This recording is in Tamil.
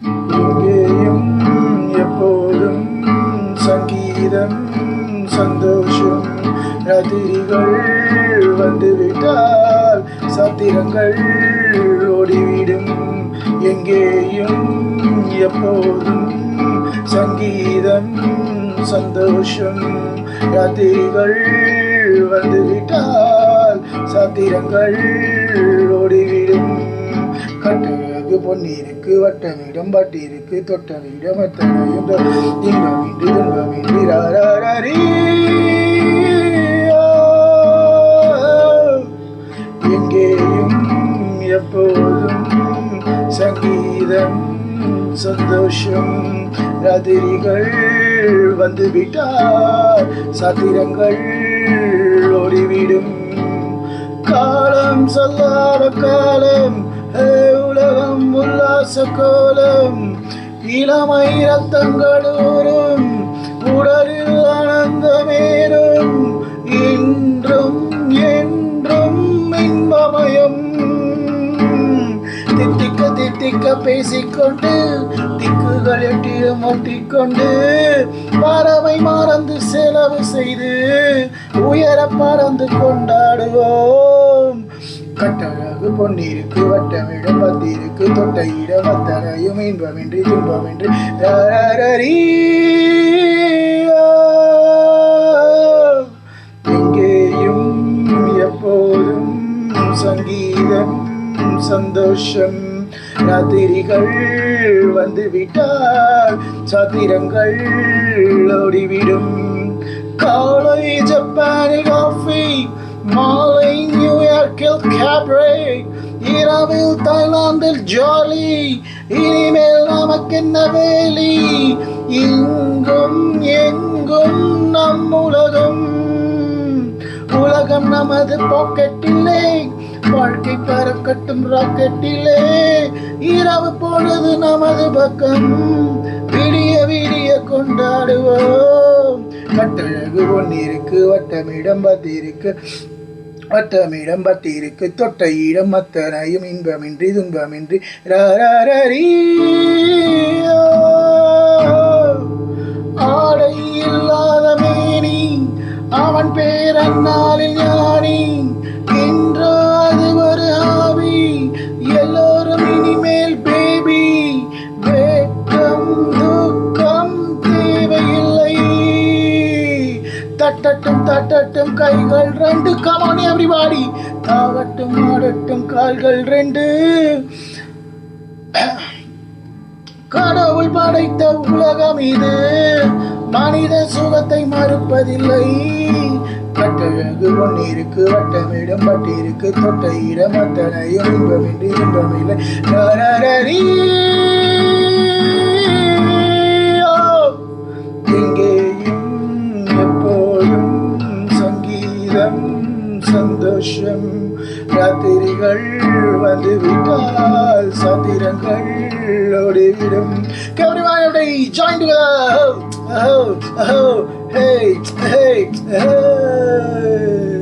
இங்கேயும் எப்போதும் சங்கீதம் சந்தோஷம். ராத்திரிகள் வந்துவிட்டால் சத்திரங்கள் ஓடிவிடும். எங்கேயும் எப்போதும் சங்கீதம் சந்தோஷம். ராத்திரிகள் வந்துவிட்டால் சத்திரங்கள் ஓடிவிடும். கட்டழகு பொன்னிருக்கு வட்டமிடம் பட்டிருக்கு தொட்டமிடம் எத்தனையும் இன்பமின்றி துன்பமின்றி ராரீ. எங்கேயும் எப்போதும் சங்கீதம் சந்தோஷம். ராத்திரிகள் வந்துவிட்டால் சத்திரங்கள் ஓடிவிடும். காலம் சொல்லாத காலம் உலகம் உல்லாச கோலம். இளமை ரத்தங்களூரும் உடலில் ஆனந்தமேறும். இன்றும் என்றும் இன்பமயம். தித்திக்க தித்திக்க பேசிக்கொண்டு திக்குகள் எட்டிலும் ஒட்டிக்கொண்டு பறவை மறந்து செலவு செய்து உயர பறந்து கொண்டாடுவோம். கட்டழகு பொன்னிருக்கு வட்டமிடம் பத்திருக்கு தொட்டையிடம் அத்தனையும் இன்பமின்றி துன்பமின்றி ராரீ. எங்கேயும் எப்போதும் சங்கீதம் சந்தோஷம். ராத்திரிகள் வந்துவிட்டால் சத்திரங்கள் ஓடிவிடும். காலை ஜப்பானில் காஃபி, மாலை நியூயார்க்கில் கேப்ரே, இரவில் தாய்லாந்தில் ஜாலி. இனிமேல் நமக்கென்ன வேலி? இங்கும் எங்கும் நம் உலகம். உலகம் நமது பாக்கெட்டிலே, வாழ்க்கை பறக்கட்டும் ராக்கெட்டிலே. இரவு பொழுது நமது பக்கம், விடிய விடிய கொண்டாடுவோம். கட்டழகு பொன்னிருக்கு வட்டமிடம் பத்திருக்கு வட்டமிடம் பத்திருக்கு தொட்டையிடம் அத்தனையும் இன்பமின்றி துன்பமின்றி ராரீ. ஆடை இல்லாத மேனி அவன் பேரன்னாலில் ஞானி. இன்று அது ஒரு ஆவி, எல்லோரும் இனிமேல் பேபி. வெட்கம் துக்கம் தேவையில்லை. தட்டட்டும் தட்டட்டும் கைகள் ரெண்டு. Come on everybody. தாவட்டும் ஆடட்டும் கால்கள் ரெண்டு. கடவுள் படைத்த உலகம் இது, மனித சுகத்தை மறுப்பதில்லை. கட்டழகு பொன்னிருக்கு வட்டமிடம் பட்டிருக்கு தொட்டையிடம் அத்தனையும் இன்பமின்றி இன்பமில்லை ராரீ. எங்கேயும் எப்போதும் சங்கீதம் சந்தோஷம். ராத்திரிகள் வந்துவிட்டால் சத்திரங்கள் ஓடிவிடும். Everybody join together. Oh, oh, oh, hey, hey, hey.